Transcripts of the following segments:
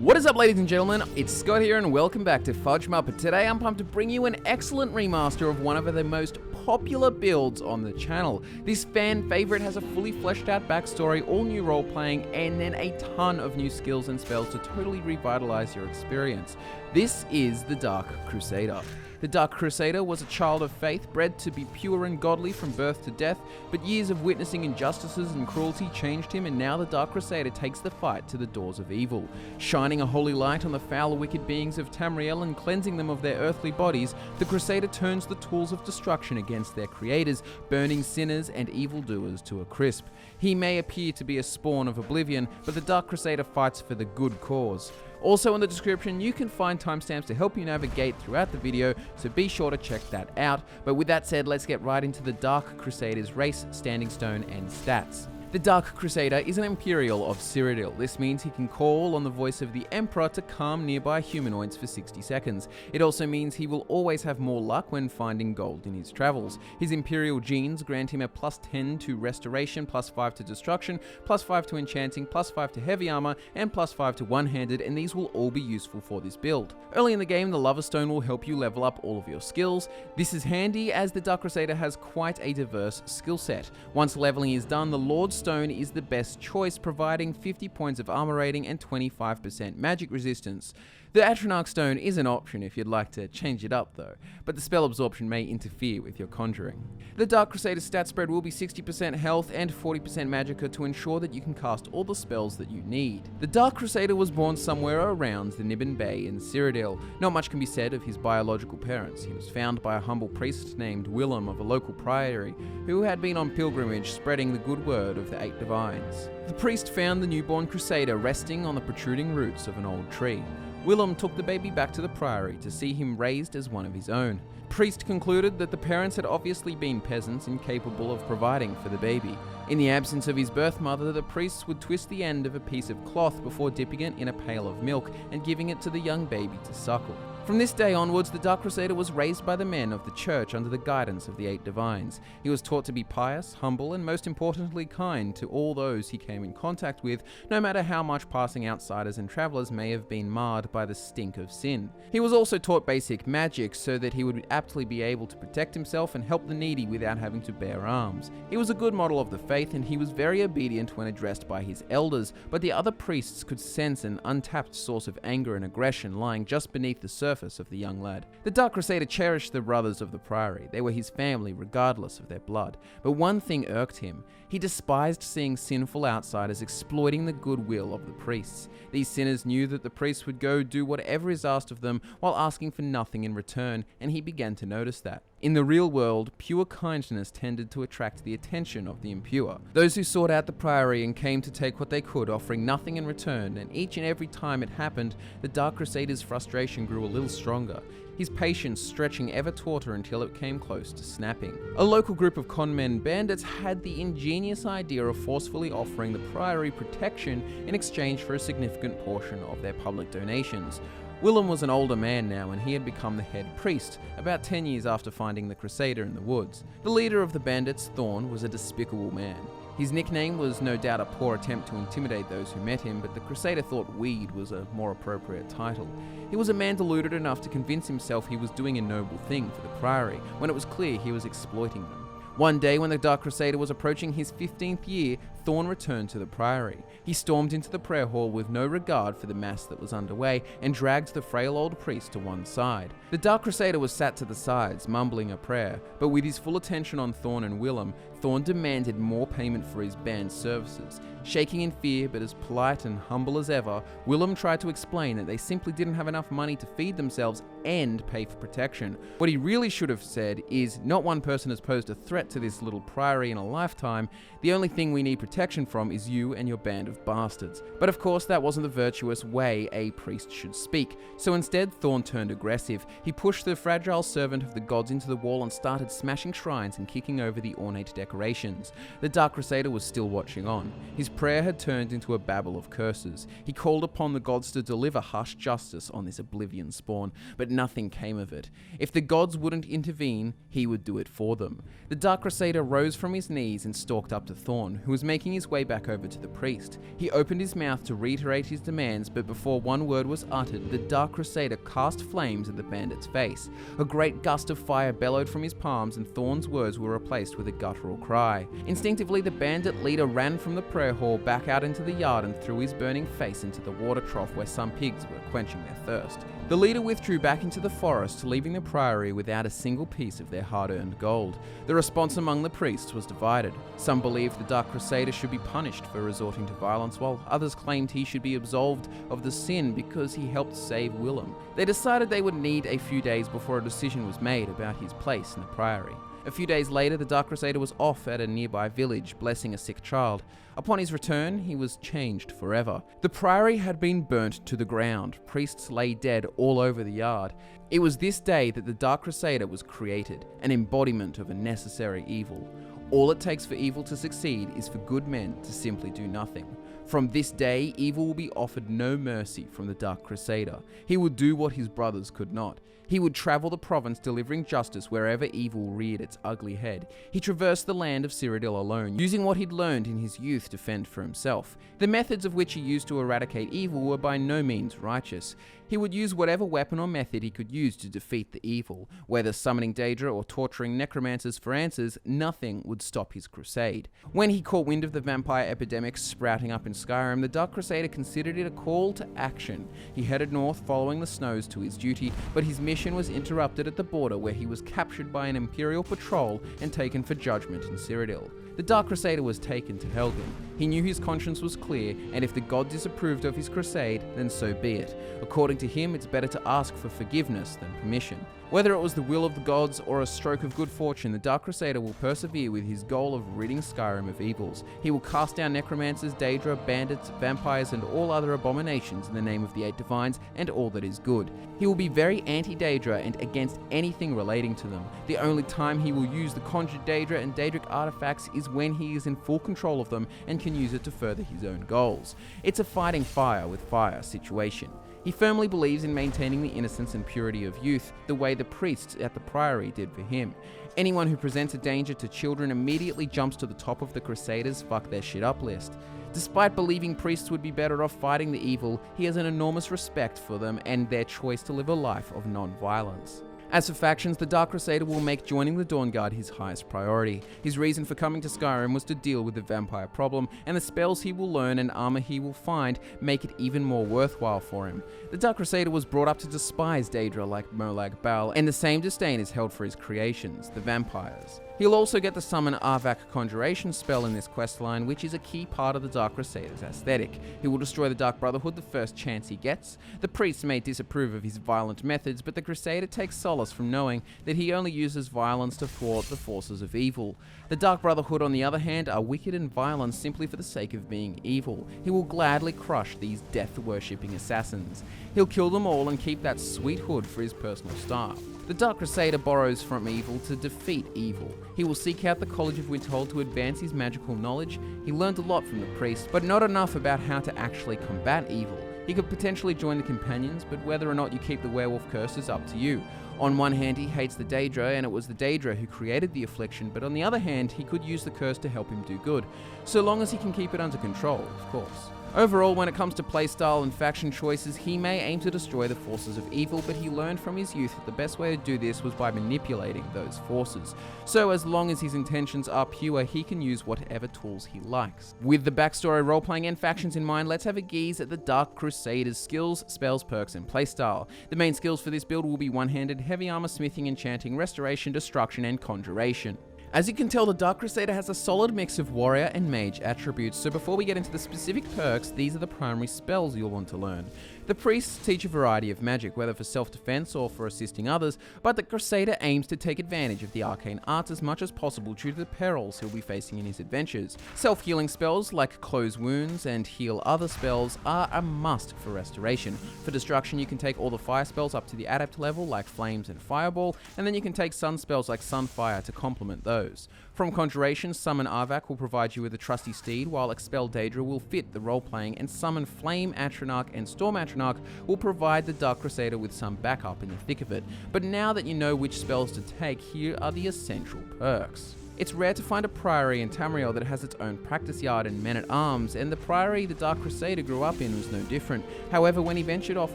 What is up, ladies and gentlemen? It's Scott here and welcome back to FudgeMuppet. Today I'm pumped to bring you an excellent remaster of one of the most popular builds on the channel. This fan favorite has a fully fleshed out backstory, all new role-playing, and then a ton of new skills and spells to totally revitalize your experience. This is the Dark Crusader. The Dark Crusader was a child of faith, bred to be pure and godly from birth to death, but years of witnessing injustices and cruelty changed him, and now the Dark Crusader takes the fight to the doors of evil. Shining a holy light on the foul wicked beings of Tamriel and cleansing them of their earthly bodies, the Crusader turns the tools of destruction against their creators, burning sinners and evildoers to a crisp. He may appear to be a spawn of oblivion, but the Dark Crusader fights for the good cause. Also in the description, you can find timestamps to help you navigate throughout the video, so be sure to check that out. But with that said, let's get right into the Dark Crusader's race, standing stone, and stats. The Dark Crusader is an Imperial of Cyrodiil. This means he can call on the voice of the Emperor to calm nearby humanoids for 60 seconds. It also means he will always have more luck when finding gold in his travels. His Imperial genes grant him a +10 to Restoration, +5 to Destruction, +5 to Enchanting, +5 to Heavy Armor, and +5 to One-Handed, and these will all be useful for this build. Early in the game, the Lover Stone will help you level up all of your skills. This is handy as the Dark Crusader has quite a diverse skill set. Once leveling is done, the Lord's Stone is the best choice, providing 50 points of armor rating and 25% magic resistance. The Atronach Stone is an option if you'd like to change it up though, but the spell absorption may interfere with your conjuring. The Dark Crusader's stat spread will be 60% health and 40% magicka to ensure that you can cast all the spells that you need. The Dark Crusader was born somewhere around the Nibban Bay in Cyrodiil. Not much can be said of his biological parents. He was found by a humble priest named Willem of a local priory, who had been on pilgrimage spreading the good word of the 8 divines. The priest found the newborn Crusader resting on the protruding roots of an old tree. Willem took the baby back to the priory to see him raised as one of his own. The priest concluded that the parents had obviously been peasants incapable of providing for the baby. In the absence of his birth mother, the priest would twist the end of a piece of cloth before dipping it in a pail of milk and giving it to the young baby to suckle. From this day onwards, the Dark Crusader was raised by the men of the church under the guidance of the 8 divines. He was taught to be pious, humble, and most importantly kind to all those he came in contact with, no matter how much passing outsiders and travelers may have been marred by the stink of sin. He was also taught basic magic so that he would aptly be able to protect himself and help the needy without having to bear arms. He was a good model of the faith, and he was very obedient when addressed by his elders, but the other priests could sense an untapped source of anger and aggression lying just beneath the surface of the young lad. The Dark Crusader cherished the brothers of the priory. They were his family regardless of their blood. But one thing irked him. He despised seeing sinful outsiders exploiting the goodwill of the priests. These sinners knew that the priests would go do whatever is asked of them while asking for nothing in return, and he began to notice that. In the real world, pure kindness tended to attract the attention of the impure. Those who sought out the priory and came to take what they could, offering nothing in return, and each and every time it happened, the Dark Crusader's frustration grew a little stronger, his patience stretching ever tauter until it came close to snapping. A local group of conmen bandits had the ingenious idea of forcefully offering the priory protection in exchange for a significant portion of their public donations. Willem was an older man now, and he had become the head priest, about 10 years after finding the Crusader in the woods. The leader of the bandits, Thorn, was a despicable man. His nickname was no doubt a poor attempt to intimidate those who met him, but the Crusader thought Weed was a more appropriate title. He was a man deluded enough to convince himself he was doing a noble thing for the priory, when it was clear he was exploiting them. One day, when the Dark Crusader was approaching his 15th year, Thorn returned to the priory. He stormed into the prayer hall with no regard for the mass that was underway and dragged the frail old priest to one side. The Dark Crusader was sat to the sides, mumbling a prayer, but with his full attention on Thorn and Willem, Thorn demanded more payment for his band's services. Shaking in fear, but as polite and humble as ever, Willem tried to explain that they simply didn't have enough money to feed themselves and pay for protection. What he really should have said is, not one person has posed a threat to this little priory in a lifetime. The only thing we need protection from is you and your band of bastards. But of course, that wasn't the virtuous way a priest should speak. So instead, Thorn turned aggressive. He pushed the fragile servant of the gods into the wall and started smashing shrines and kicking over the ornate decorations. The Dark Crusader was still watching on. His prayer had turned into a babble of curses. He called upon the gods to deliver harsh justice on this oblivion spawn, but nothing came of it. If the gods wouldn't intervene, he would do it for them. The Dark Dark Crusader rose from his knees and stalked up to Thorn, who was making his way back over to the priest. He opened his mouth to reiterate his demands, but before one word was uttered, the Dark Crusader cast flames at the bandit's face. A great gust of fire bellowed from his palms, and Thorn's words were replaced with a guttural cry. Instinctively, the bandit leader ran from the prayer hall back out into the yard and threw his burning face into the water trough where some pigs were quenching their thirst. The leader withdrew back into the forest, leaving the priory without a single piece of their hard-earned gold. The response among the priests was divided. Some believed the Dark Crusader should be punished for resorting to violence, while others claimed he should be absolved of the sin because he helped save Willem. They decided they would need a few days before a decision was made about his place in the priory. A few days later, the Dark Crusader was off at a nearby village, blessing a sick child. Upon his return, he was changed forever. The priory had been burnt to the ground. Priests lay dead all over the yard. It was this day that the Dark Crusader was created, an embodiment of a necessary evil. All it takes for evil to succeed is for good men to simply do nothing. From this day, evil will be offered no mercy from the Dark Crusader. He would do what his brothers could not. He would travel the province delivering justice wherever evil reared its ugly head. He traversed the land of Cyrodiil alone, using what he'd learned in his youth to fend for himself. The methods of which he used to eradicate evil were by no means righteous. He would use whatever weapon or method he could use to defeat the evil. Whether summoning Daedra or torturing necromancers for answers, nothing would stop his crusade. When he caught wind of the vampire epidemic sprouting up in Skyrim, the Dark Crusader considered it a call to action. He headed north following the snows to his duty, but his mission was interrupted at the border where he was captured by an Imperial patrol and taken for judgment in Cyrodiil. The Dark Crusader was taken to Helgen. He knew his conscience was clear, and if the god disapproved of his crusade, then so be it. According to him, it's better to ask for forgiveness than permission. Whether it was the will of the gods or a stroke of good fortune, the Dark Crusader will persevere with his goal of ridding Skyrim of evils. He will cast down necromancers, Daedra, bandits, vampires, and all other abominations in the name of the Eight Divines and all that is good. He will be very anti-Daedra and against anything relating to them. The only time he will use the conjured Daedra and Daedric artifacts is when he is in full control of them and can use it to further his own goals. It's a fighting fire with fire situation. He firmly believes in maintaining the innocence and purity of youth, the way the priests at the priory did for him. Anyone who presents a danger to children immediately jumps to the top of the Crusaders' fuck their shit up list. Despite believing priests would be better off fighting the evil, he has an enormous respect for them and their choice to live a life of non-violence. As for factions, the Dark Crusader will make joining the Dawnguard his highest priority. His reason for coming to Skyrim was to deal with the vampire problem, and the spells he will learn and armor he will find make it even more worthwhile for him. The Dark Crusader was brought up to despise Daedra like Molag Bal, and the same disdain is held for his creations, the vampires. He'll also get the summon Arvak Conjuration spell in this questline, which is a key part of the Dark Crusader's aesthetic. He will destroy the Dark Brotherhood the first chance he gets. The priests may disapprove of his violent methods, but the Crusader takes solace from knowing that he only uses violence to thwart the forces of evil. The Dark Brotherhood, on the other hand, are wicked and violent simply for the sake of being evil. He will gladly crush these death-worshipping assassins. He'll kill them all and keep that sweet hood for his personal style. The Dark Crusader borrows from evil to defeat evil. He will seek out the College of Winterhold to advance his magical knowledge. He learned a lot from the priest, but not enough about how to actually combat evil. He could potentially join the Companions, but whether or not you keep the werewolf curse is up to you. On one hand, he hates the Daedra, and it was the Daedra who created the affliction, but on the other hand, he could use the curse to help him do good, so long as he can keep it under control, of course. Overall, when it comes to playstyle and faction choices, he may aim to destroy the forces of evil, but he learned from his youth that the best way to do this was by manipulating those forces. So as long as his intentions are pure, he can use whatever tools he likes. With the backstory, roleplaying, and factions in mind, let's have a gaze at the Dark Crusader's skills, spells, perks, and playstyle. The main skills for this build will be one-handed, heavy armor, smithing, enchanting, restoration, destruction, and conjuration. As you can tell, the Dark Crusader has a solid mix of warrior and mage attributes, so before we get into the specific perks, these are the primary spells you'll want to learn. The priests teach a variety of magic, whether for self-defense or for assisting others, but the Crusader aims to take advantage of the arcane arts as much as possible due to the perils he'll be facing in his adventures. Self-healing spells like close wounds and heal other spells are a must for restoration. For destruction, you can take all the fire spells up to the adept level like flames and fireball, and then you can take sun spells like sunfire to complement those. From conjuration, summon Arvak will provide you with a trusty steed, while expel Daedra will fit the role-playing, and summon Flame Atronach and Storm Atronach will provide the Dark Crusader with some backup in the thick of it. But now that you know which spells to take, here are the essential perks. It's rare to find a priory in Tamriel that has its own practice yard and men-at-arms, and the priory the Dark Crusader grew up in was no different. However, when he ventured off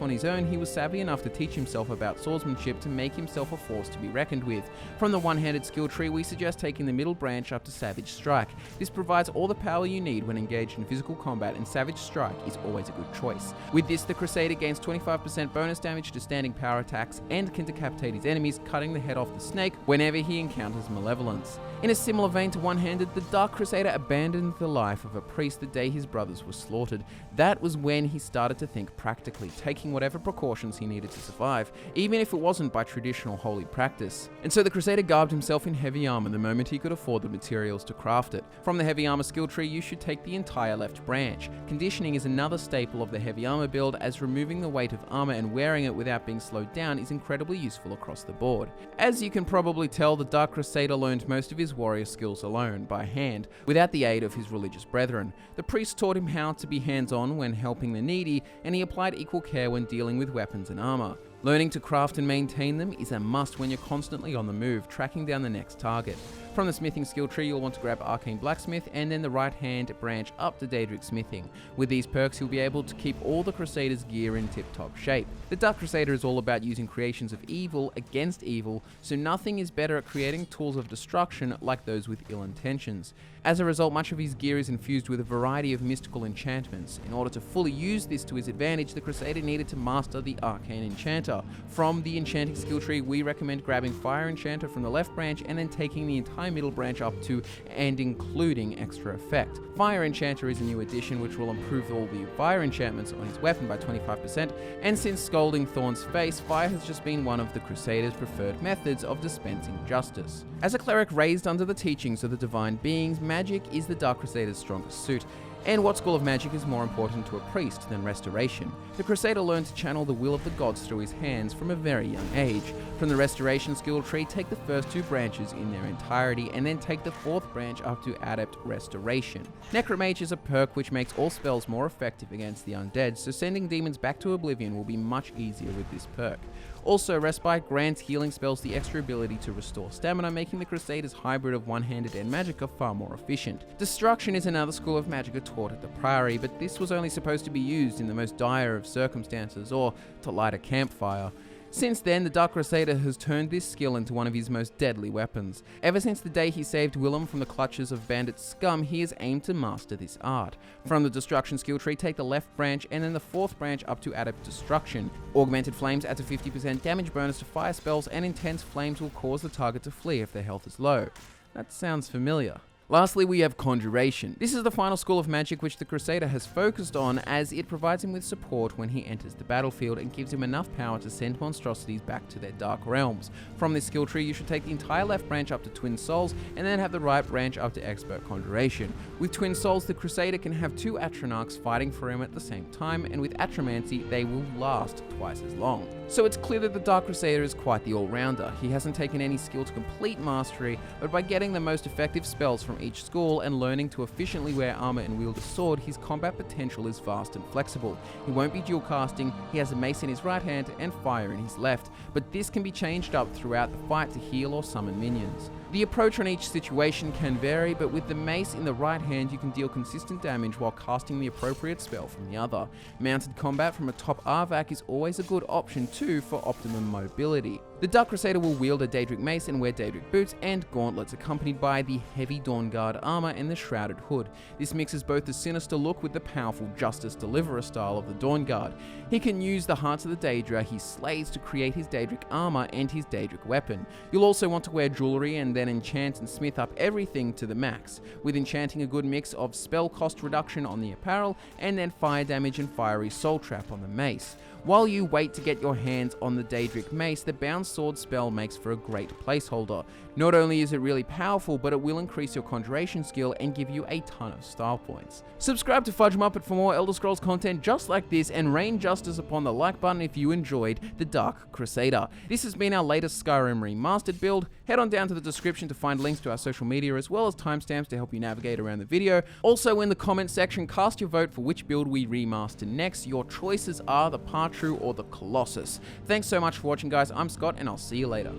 on his own, he was savvy enough to teach himself about swordsmanship to make himself a force to be reckoned with. From the one-handed skill tree, we suggest taking the middle branch up to Savage Strike. This provides all the power you need when engaged in physical combat, and Savage Strike is always a good choice. With this, the Crusader gains 25% bonus damage to standing power attacks and can decapitate his enemies, cutting the head off the snake whenever he encounters malevolence. In a similar vein to one-handed, the Dark Crusader abandoned the life of a priest the day his brothers were slaughtered. That was when he started to think practically, taking whatever precautions he needed to survive, even if it wasn't by traditional holy practice. And so the Crusader garbed himself in heavy armor the moment he could afford the materials to craft it. From the heavy armor skill tree, you should take the entire left branch. Conditioning is another staple of the heavy armor build, as removing the weight of armor and wearing it without being slowed down is incredibly useful across the board. As you can probably tell, the Dark Crusader learned most of his warrior skills alone, by hand, without the aid of his religious brethren. The priest taught him how to be hands-on when helping the needy, and he applied equal care when dealing with weapons and armor. Learning to craft and maintain them is a must when you're constantly on the move, tracking down the next target. From the smithing skill tree, you'll want to grab Arcane Blacksmith and then the right hand branch up to Daedric Smithing. With these perks, you'll be able to keep all the Crusader's gear in tip-top shape. The Dark Crusader is all about using creations of evil against evil, so nothing is better at creating tools of destruction like those with ill intentions. As a result, much of his gear is infused with a variety of mystical enchantments. In order to fully use this to his advantage, the Crusader needed to master the Arcane Enchanter. From the enchanting skill tree, we recommend grabbing Fire Enchanter from the left branch and then taking the entire middle branch up to and including extra effect. Fire Enchanter is a new addition which will improve all the fire enchantments on his weapon by 25%, and since Scalding Thorn's Face, fire has just been one of the Crusader's preferred methods of dispensing justice. As a cleric raised under the teachings of the divine beings, magic is the Dark Crusader's strongest suit. And what school of magic is more important to a priest than restoration? The Crusader learned to channel the will of the gods through his hands from a very young age. From the restoration skill tree, take the first two branches in their entirety, and then take the fourth branch up to Adept Restoration. Necromage is a perk which makes all spells more effective against the undead, so sending demons back to oblivion will be much easier with this perk. Also, Respite grants healing spells the extra ability to restore stamina, making the Crusader's hybrid of one-handed and magicka far more efficient. Destruction is another school of magicka taught at the Priory, but this was only supposed to be used in the most dire of circumstances, or to light a campfire. Since then, the Dark Crusader has turned this skill into one of his most deadly weapons. Ever since the day he saved Willem from the clutches of bandit scum, he has aimed to master this art. From the Destruction skill tree, take the left branch and then the fourth branch up to Adept Destruction. Augmented Flames adds a 50% damage bonus to fire spells, and Intense Flames will cause the target to flee if their health is low. That sounds familiar. Lastly, we have Conjuration. This is the final school of magic which the Crusader has focused on, as it provides him with support when he enters the battlefield and gives him enough power to send monstrosities back to their dark realms. From this skill tree, you should take the entire left branch up to Twin Souls and then have the right branch up to Expert Conjuration. With Twin Souls, the Crusader can have two Atronachs fighting for him at the same time, and with Atromancy, they will last twice as long. So it's clear that the Dark Crusader is quite the all-rounder. He hasn't taken any skill to complete mastery, but by getting the most effective spells from each school and learning to efficiently wear armor and wield a sword, his combat potential is vast and flexible. He won't be dual casting, he has a mace in his right hand and fire in his left, but this can be changed up throughout the fight to heal or summon minions. The approach on each situation can vary, but with the mace in the right hand, you can deal consistent damage while casting the appropriate spell from the other. Mounted combat from a top Arvac is always a good option too for optimum mobility. The Dark Crusader will wield a Daedric mace and wear Daedric boots and gauntlets, accompanied by the heavy Dawnguard armor and the shrouded hood. This mixes both the sinister look with the powerful Justice Deliverer style of the Dawnguard. He can use the hearts of the Daedra he slays to create his Daedric armor and his Daedric weapon. You'll also want to wear jewelry and then enchant and smith up everything to the max, with enchanting a good mix of spell cost reduction on the apparel and then fire damage and fiery soul trap on the mace. While you wait to get your hands on the Daedric mace, the bound sword spell makes for a great placeholder. Not only is it really powerful, but it will increase your conjuration skill and give you a ton of style points. Subscribe to FudgeMuppet for more Elder Scrolls content just like this, and rain justice upon the like button if you enjoyed the Dark Crusader. This has been our latest Skyrim Remastered build. Head on down to the description to find links to our social media as well as timestamps to help you navigate around the video. Also in the comment section, cast your vote for which build we remaster next. Your choices are the Partrue or the Colossus. Thanks so much for watching, guys. I'm Scott, and I'll see you later.